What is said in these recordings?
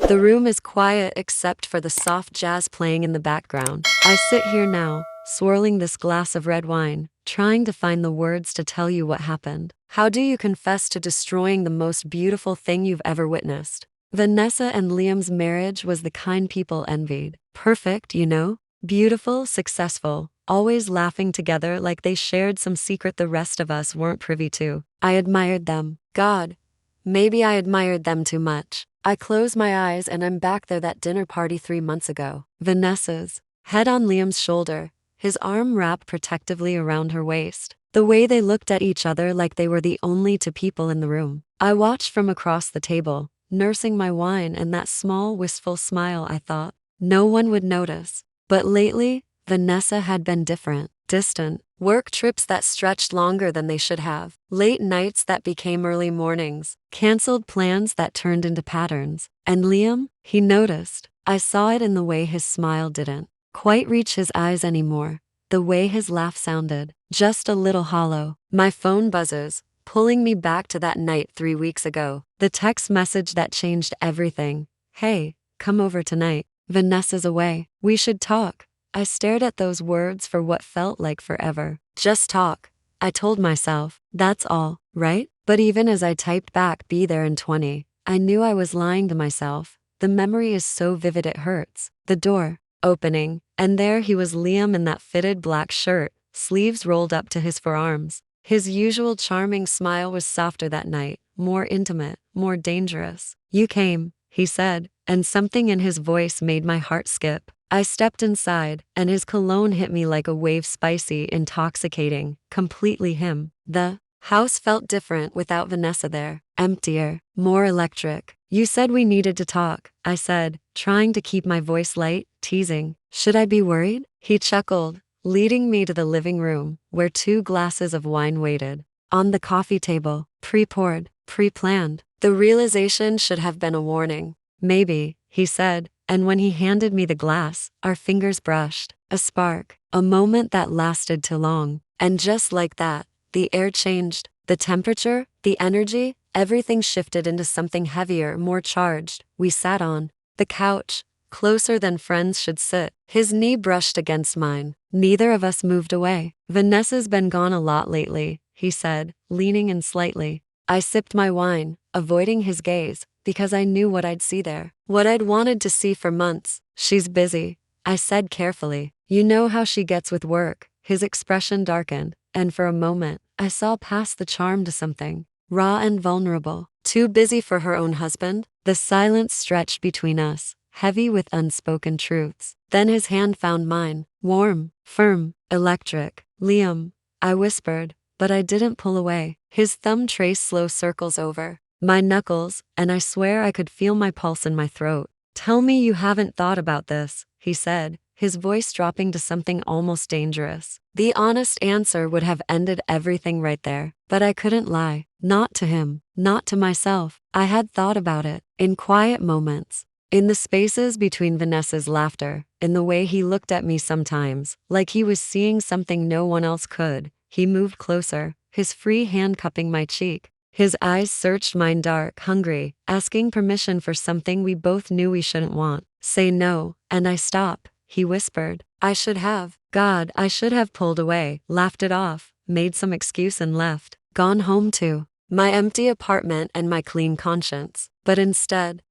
The room is quiet except for the soft jazz playing in the background. I sit here now, swirling this glass of red wine, trying to find the words to tell you what happened. How do you confess to destroying the most beautiful thing you've ever witnessed? Vanessa and Liam's marriage was the kind people envied. Perfect, you know? Beautiful, successful, always laughing together like they shared some secret the rest of us weren't privy to. I admired them. God, maybe I admired them too much. I close my eyes and I'm back there that dinner party 3 months ago. Vanessa's head on Liam's shoulder, his arm wrapped protectively around her waist. The way they looked at each other like they were the only two people in the room. I watched from across the table, nursing my wine and that small wistful smile. I thought no one would notice. But lately, Vanessa had been different, distant. Work trips that stretched longer than they should have. Late nights that became early mornings. Canceled plans that turned into patterns. And Liam, he noticed. I saw it in the way his smile didn't quite reach his eyes anymore. The way his laugh sounded, just a little hollow. My phone buzzes, pulling me back to that night 3 weeks ago. The text message that changed everything. Hey, come over tonight. Vanessa's away. We should talk. I stared at those words for what felt like forever. Just talk, I told myself. That's all, right? But even as I typed back, be there in 20, I knew I was lying to myself. The memory is so vivid it hurts. The door opening, and there he was, Liam in that fitted black shirt, sleeves rolled up to his forearms. His usual charming smile was softer that night, more intimate, more dangerous. You came, he said, and something in his voice made my heart skip. I stepped inside, and his cologne hit me like a wave, spicy, intoxicating, completely him. The house felt different without Vanessa there, emptier, more electric. You said we needed to talk, I said, trying to keep my voice light, teasing. Should I be worried? He chuckled, leading me to the living room, where 2 glasses of wine waited. On the coffee table, pre-poured, pre-planned. The realization should have been a warning. Maybe, he said, and when he handed me the glass, our fingers brushed. A spark, a moment that lasted too long. And just like that, the air changed. The temperature, the energy, everything shifted into something heavier, more charged. We sat on the couch, closer than friends should sit. His knee brushed against mine. Neither of us moved away. Vanessa's been gone a lot lately, he said, leaning in slightly. I sipped my wine, avoiding his gaze, because I knew what I'd see there. What I'd wanted to see for months. She's busy, I said carefully. You know how she gets with work. His expression darkened, and for a moment, I saw past the charm to something raw and vulnerable. Too busy for her own husband? The silence stretched between us, heavy with unspoken truths. Then his hand found mine, warm, firm, electric. Liam, I whispered, but I didn't pull away. His thumb traced slow circles over my knuckles, and I swear I could feel my pulse in my throat. Tell me you haven't thought about this, he said, his voice dropping to something almost dangerous. The honest answer would have ended everything right there, but I couldn't lie. Not to him, not to myself. I had thought about it, in quiet moments, in the spaces between Vanessa's laughter, in the way he looked at me sometimes, like he was seeing something no one else could. He moved closer, his free hand cupping my cheek. His eyes searched mine, dark, hungry, asking permission for something we both knew we shouldn't want. Say no, and I stop, he whispered. I should have. God, I should have pulled away, laughed it off, made some excuse and left. Gone home to my empty apartment and my clean conscience. But instead,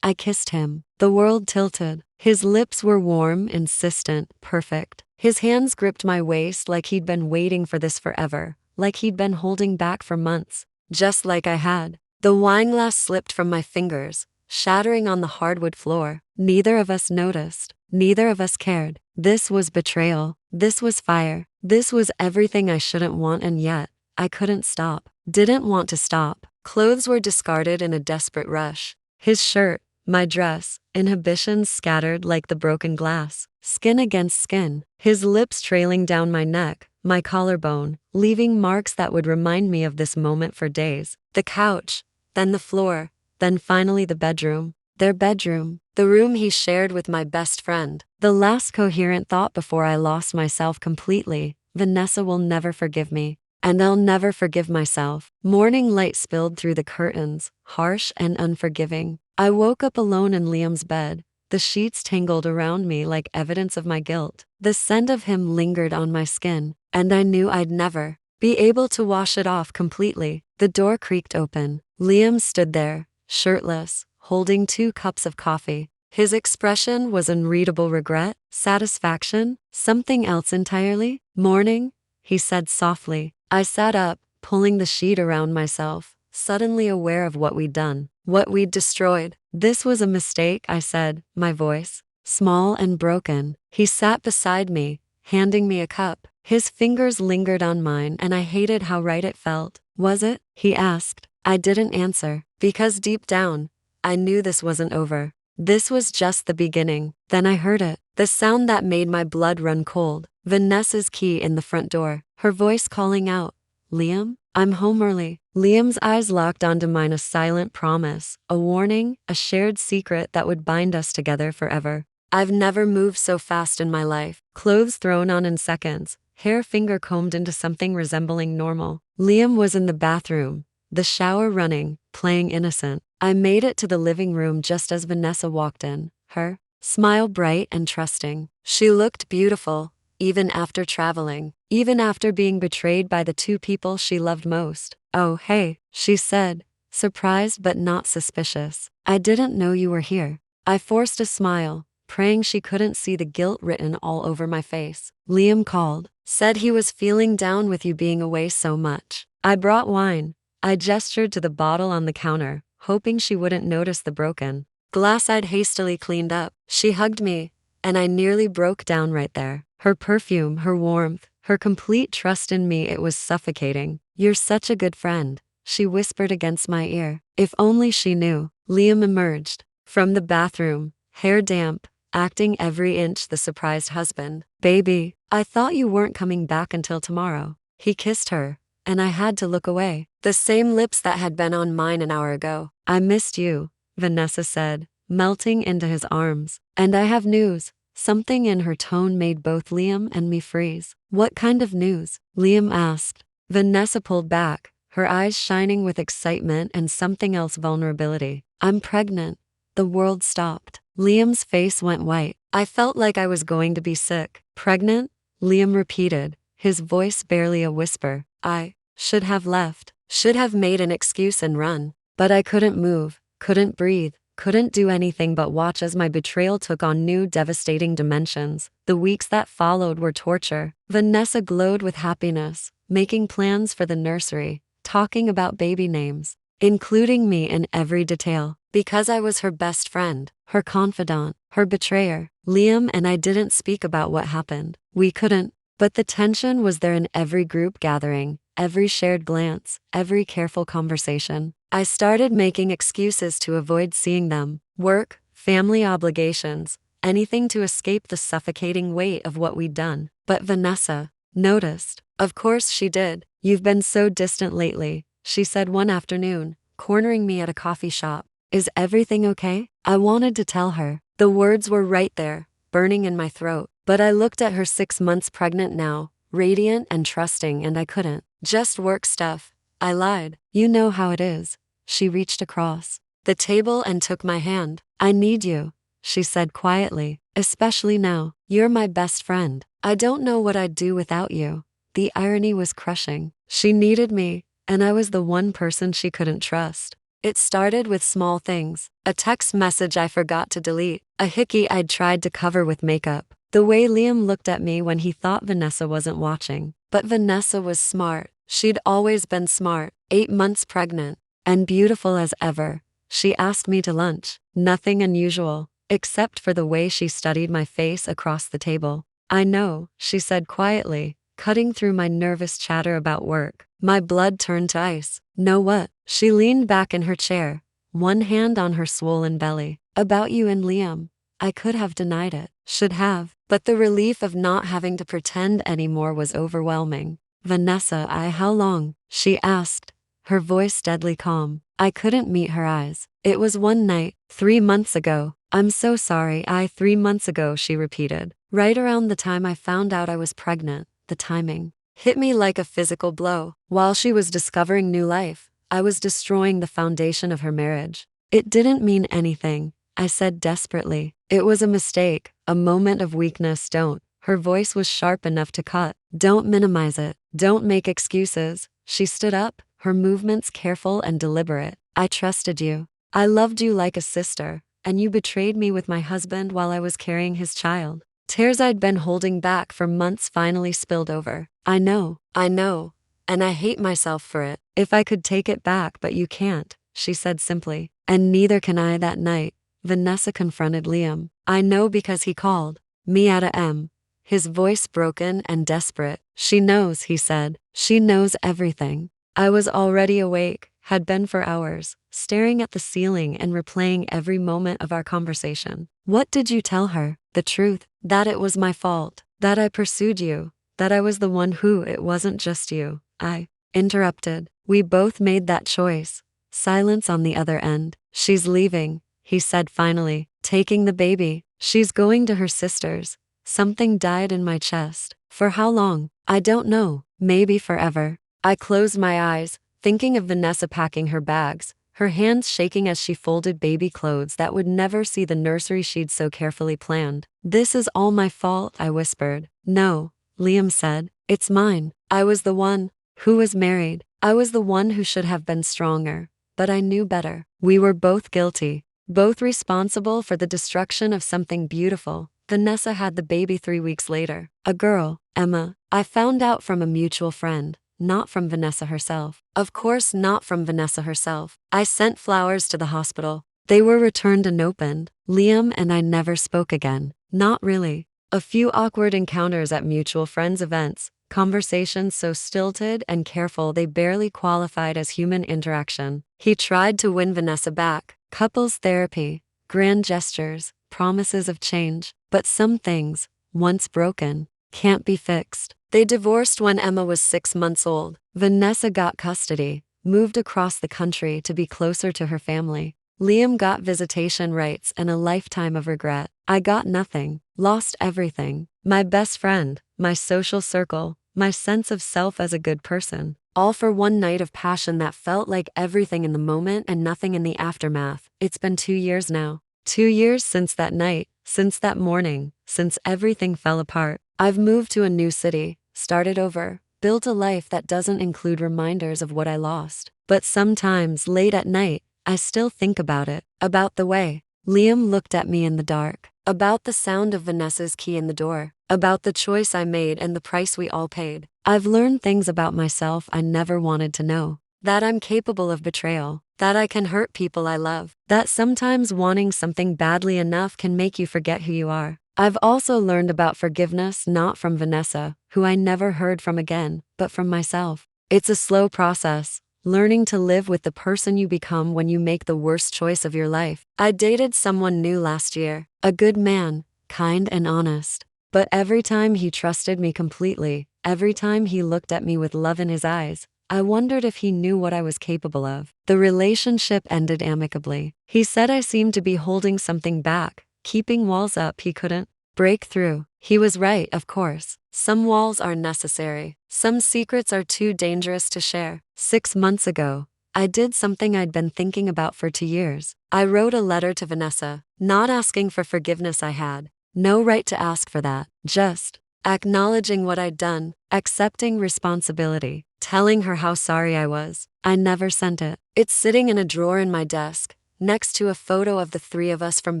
I kissed him. The world tilted. His lips were warm, insistent, perfect. His hands gripped my waist like he'd been waiting for this forever. Like he'd been holding back for months, just like I had. The wine glass slipped from my fingers, shattering on the hardwood floor. Neither of us noticed. Neither of us cared. This was betrayal. This was fire. This was everything I shouldn't want, and yet, I couldn't stop. Didn't want to stop. Clothes were discarded in a desperate rush. His shirt, my dress, inhibitions scattered like the broken glass. Skin against skin. His lips trailing down my neck, my collarbone, leaving marks that would remind me of this moment for days. The couch, then the floor, then finally the bedroom. Their bedroom, the room he shared with my best friend. The last coherent thought before I lost myself completely. Vanessa will never forgive me, and I'll never forgive myself. Morning light spilled through the curtains, harsh and unforgiving. I woke up alone in Liam's bed, the sheets tangled around me like evidence of my guilt. The scent of him lingered on my skin, and I knew I'd never be able to wash it off completely. The door creaked open. Liam stood there, shirtless, holding 2 cups of coffee. His expression was unreadable regret, satisfaction, something else entirely. "Morning," he said softly. I sat up, pulling the sheet around myself, suddenly aware of what we'd done, what we'd destroyed. "This was a mistake," I said, my voice small and broken. He sat beside me, handing me a cup. His fingers lingered on mine and I hated how right it felt. "Was it?" he asked. I didn't answer, because deep down, I knew this wasn't over. This was just the beginning. Then I heard it, the sound that made my blood run cold. Vanessa's key in the front door, her voice calling out, "Liam, I'm home early." Liam's eyes locked onto mine, a silent promise, a warning, a shared secret that would bind us together forever. I've never moved so fast in my life. Clothes thrown on in seconds, hair finger combed into something resembling normal. Liam was in the bathroom, the shower running, playing innocent. I made it to the living room just as Vanessa walked in, her smile bright and trusting. She looked beautiful, even after traveling, even after being betrayed by the 2 people she loved most. "Oh, hey," she said, surprised but not suspicious. "I didn't know you were here." I forced a smile, praying she couldn't see the guilt written all over my face. "Liam called, said he was feeling down with you being away so much. I brought wine." I gestured to the bottle on the counter, hoping she wouldn't notice the broken glass I'd hastily cleaned up. She hugged me, and I nearly broke down right there. Her perfume, her warmth, her complete trust in me, it was suffocating. "You're such a good friend," she whispered against my ear. If only she knew. Liam emerged from the bathroom, hair damp, acting every inch the surprised husband. "Baby, I thought you weren't coming back until tomorrow." He kissed her, and I had to look away. The same lips that had been on mine an hour ago. "I missed you," Vanessa said, melting into his arms. "And I have news." Something in her tone made both Liam and me freeze. "What kind of news?" Liam asked. Vanessa pulled back, her eyes shining with excitement and something else, vulnerability. "I'm pregnant." The world stopped. Liam's face went white. I felt like I was going to be sick. "Pregnant?" Liam repeated, his voice barely a whisper. I should have left, should have made an excuse and run. But I couldn't move, couldn't breathe, couldn't do anything but watch as my betrayal took on new devastating dimensions. The weeks that followed were torture. Vanessa glowed with happiness, making plans for the nursery, talking about baby names, including me in every detail. Because I was her best friend, her confidant, her betrayer. Liam and I didn't speak about what happened. We couldn't. But the tension was there in every group gathering, every shared glance, every careful conversation. I started making excuses to avoid seeing them. Work, family obligations, anything to escape the suffocating weight of what we'd done. But Vanessa noticed. Of course she did. "You've been so distant lately," she said one afternoon, cornering me at a coffee shop. "Is everything okay?" I wanted to tell her. The words were right there, burning in my throat. But I looked at her 6 months pregnant now, radiant and trusting, and I couldn't. "Just work stuff," I lied. "You know how it is." She reached across the table and took my hand. "I need you," she said quietly, "especially now. You're my best friend. I don't know what I'd do without you." The irony was crushing. She needed me, and I was the one person she couldn't trust. It started with small things. A text message I forgot to delete, a hickey I'd tried to cover with makeup, the way Liam looked at me when he thought Vanessa wasn't watching. But Vanessa was smart. She'd always been smart. 8 months pregnant, and beautiful as ever. She asked me to lunch. Nothing unusual, except for the way she studied my face across the table. "I know," she said quietly, cutting through my nervous chatter about work. My blood turned to ice. "Know what?" She leaned back in her chair, one hand on her swollen belly. "About you and Liam." I could have denied it, should have, but the relief of not having to pretend anymore was overwhelming. "Vanessa, how long?" she asked, her voice deadly calm. I couldn't meet her eyes. "It was one night, 3 months ago." "I'm so sorry, 3 months ago," she repeated. Right around the time I found out I was pregnant, the timing hit me like a physical blow. While she was discovering new life, I was destroying the foundation of her marriage. It didn't mean anything, I said desperately. It was a mistake, a moment of weakness. Don't. Her voice was sharp enough to cut. Don't minimize it. Don't make excuses. She stood up, her movements careful and deliberate. I trusted you. I loved you like a sister, and you betrayed me with my husband while I was carrying his child. Tears I'd been holding back for months finally spilled over. I know, and I hate myself for it. If I could take it back, but you can't, she said simply. And neither can I. That night, Vanessa confronted Liam. I know because he called me out of his voice broken and desperate. She knows, he said. She knows everything. I was already awake, had been for hours, staring at the ceiling and replaying every moment of our conversation. What did you tell her? The truth, that it was my fault, that I pursued you, that I was the one who, it wasn't just you. I interrupted. We both made that choice. Silence on the other end. She's leaving, he said finally, taking the baby. She's going to her sister's. Something died in my chest. For how long? I don't know. Maybe forever. I closed my eyes, thinking of Vanessa packing her bags, her hands shaking as she folded baby clothes that would never see the nursery she'd so carefully planned. This is all my fault, I whispered. No, Liam said. It's mine. I was the one who was married. I was the one who should have been stronger. But I knew better. We were both guilty, both responsible for the destruction of something beautiful. Vanessa had the baby 3 weeks later. A girl, Emma. I found out from a mutual friend, not from Vanessa herself. Of course, not from Vanessa herself. I sent flowers to the hospital. They were returned unopened. Liam and I never spoke again. Not really. A few awkward encounters at mutual friends' events, conversations so stilted and careful they barely qualified as human interaction. He tried to win Vanessa back. Couples therapy, grand gestures, promises of change. But some things, once broken, can't be fixed. They divorced when Emma was 6 months old. Vanessa got custody, moved across the country to be closer to her family. Liam got visitation rights and a lifetime of regret. I got nothing, lost everything. My best friend, my social circle, my sense of self as a good person. All for one night of passion that felt like everything in the moment and nothing in the aftermath. It's been 2 years now. 2 years since that night, since that morning, since everything fell apart. I've moved to a new city, started over, built a life that doesn't include reminders of what I lost. But sometimes, late at night, I still think about it, about the way Liam looked at me in the dark, about the sound of Vanessa's key in the door, about the choice I made and the price we all paid. I've learned things about myself I never wanted to know. That I'm capable of betrayal, that I can hurt people I love, that sometimes wanting something badly enough can make you forget who you are. I've also learned about forgiveness not from Vanessa, who I never heard from again, but from myself. It's a slow process, learning to live with the person you become when you make the worst choice of your life. I dated someone new last year, a good man, kind and honest. But every time he trusted me completely, every time he looked at me with love in his eyes, I wondered if he knew what I was capable of. The relationship ended amicably. He said I seemed to be holding something back, keeping walls up he couldn't break through. He was right, of course. Some walls are necessary. Some secrets are too dangerous to share. 6 months ago, I did something I'd been thinking about for 2 years. I wrote a letter to Vanessa, not asking for forgiveness. I had no right to ask for that. Just acknowledging what I'd done, accepting responsibility, telling her how sorry I was. I never sent it. It's sitting in a drawer in my desk, next to a photo of the 3 of us from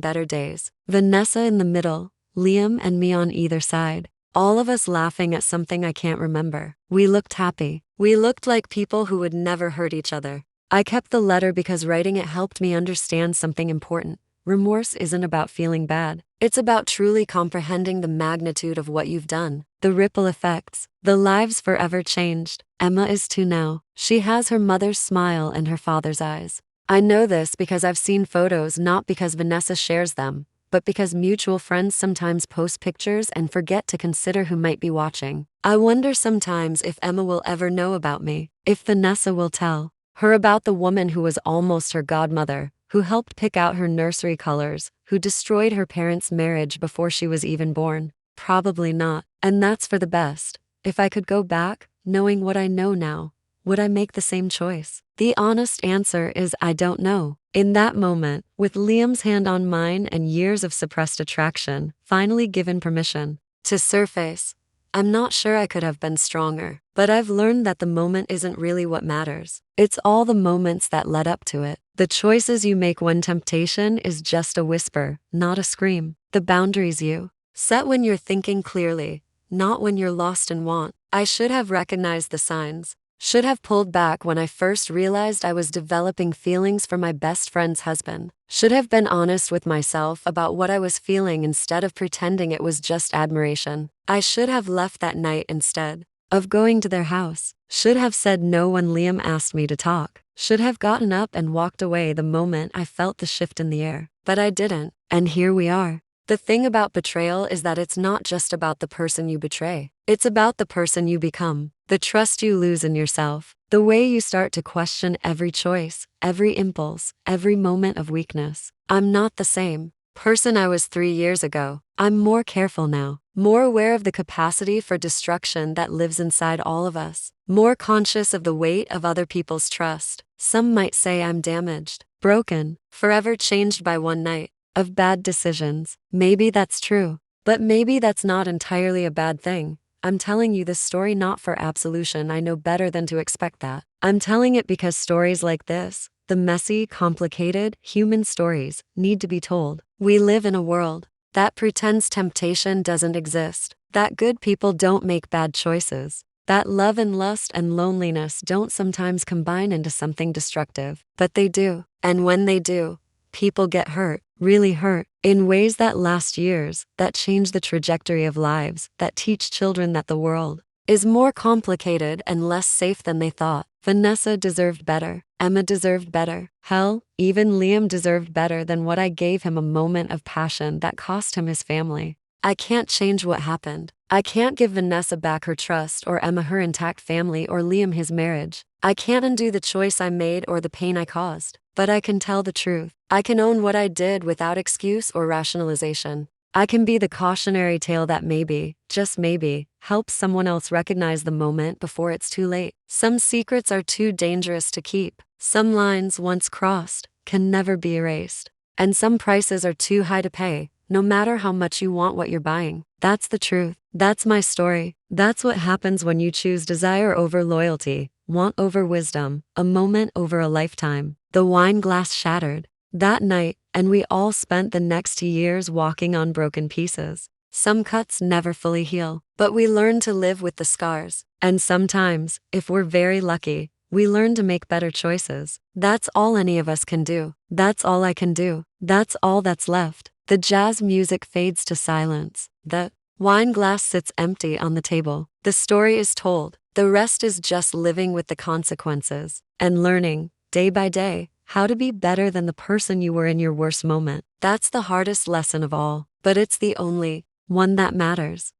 better days. Vanessa in the middle, Liam and me on either side. All of us laughing at something I can't remember. We looked happy. We looked like people who would never hurt each other. I kept the letter because writing it helped me understand something important. Remorse isn't about feeling bad. It's about truly comprehending the magnitude of what you've done, the ripple effects, the lives forever changed. Emma is 2 now. She has her mother's smile and her father's eyes. I know this because I've seen photos, not because Vanessa shares them, but because mutual friends sometimes post pictures and forget to consider who might be watching. I wonder sometimes if Emma will ever know about me, if Vanessa will tell her about the woman who was almost her godmother, who helped pick out her nursery colors, who destroyed her parents' marriage before she was even born. Probably not, and that's for the best. If I could go back, knowing what I know now, would I make the same choice? The honest answer is I don't know. In that moment, with Liam's hand on mine and years of suppressed attraction finally given permission to surface, I'm not sure I could have been stronger, but I've learned that the moment isn't really what matters. It's all the moments that led up to it. The choices you make when temptation is just a whisper, not a scream. The boundaries you set when you're thinking clearly, not when you're lost in want. I should have recognized the signs. Should have pulled back when I first realized I was developing feelings for my best friend's husband. Should have been honest with myself about what I was feeling instead of pretending it was just admiration. I should have left that night instead of going to their house. Should have said no when Liam asked me to talk. Should have gotten up and walked away the moment I felt the shift in the air. But I didn't, and here we are. The thing about betrayal is that it's not just about the person you betray. It's about the person you become, the trust you lose in yourself, the way you start to question every choice, every impulse, every moment of weakness. I'm not the same person I was 3 years ago. I'm more careful now, more aware of the capacity for destruction that lives inside all of us, more conscious of the weight of other people's trust. Some might say I'm damaged, broken, forever changed by one night of bad decisions. Maybe that's true, but maybe that's not entirely a bad thing. I'm telling you this story not for absolution. I know better than to expect that. I'm telling it because stories like this, the messy, complicated, human stories, need to be told. We live in a world that pretends temptation doesn't exist, that good people don't make bad choices, that love and lust and loneliness don't sometimes combine into something destructive. But they do. And when they do, people get hurt, really hurt, in ways that last years, that change the trajectory of lives, that teach children that the world is more complicated and less safe than they thought. Vanessa deserved better. Emma deserved better. Hell, even Liam deserved better than what I gave him, a moment of passion that cost him his family. I can't change what happened. I can't give Vanessa back her trust, or Emma her intact family, or Liam his marriage. I can't undo the choice I made or the pain I caused. But I can tell the truth. I can own what I did without excuse or rationalization. I can be the cautionary tale that maybe, just maybe, helps someone else recognize the moment before it's too late. Some secrets are too dangerous to keep. Some lines, once crossed, can never be erased. And some prices are too high to pay, no matter how much you want what you're buying. That's the truth. That's my story. That's what happens when you choose desire over loyalty, want over wisdom, a moment over a lifetime. The wine glass shattered that night, and we all spent the next years walking on broken pieces. Some cuts never fully heal, but we learn to live with the scars. And sometimes, if we're very lucky, we learn to make better choices. That's all any of us can do. That's all I can do. That's all that's left. The jazz music fades to silence. The wine glass sits empty on the table. The story is told. The rest is just living with the consequences and learning, day by day, how to be better than the person you were in your worst moment. That's the hardest lesson of all, but it's the only one that matters.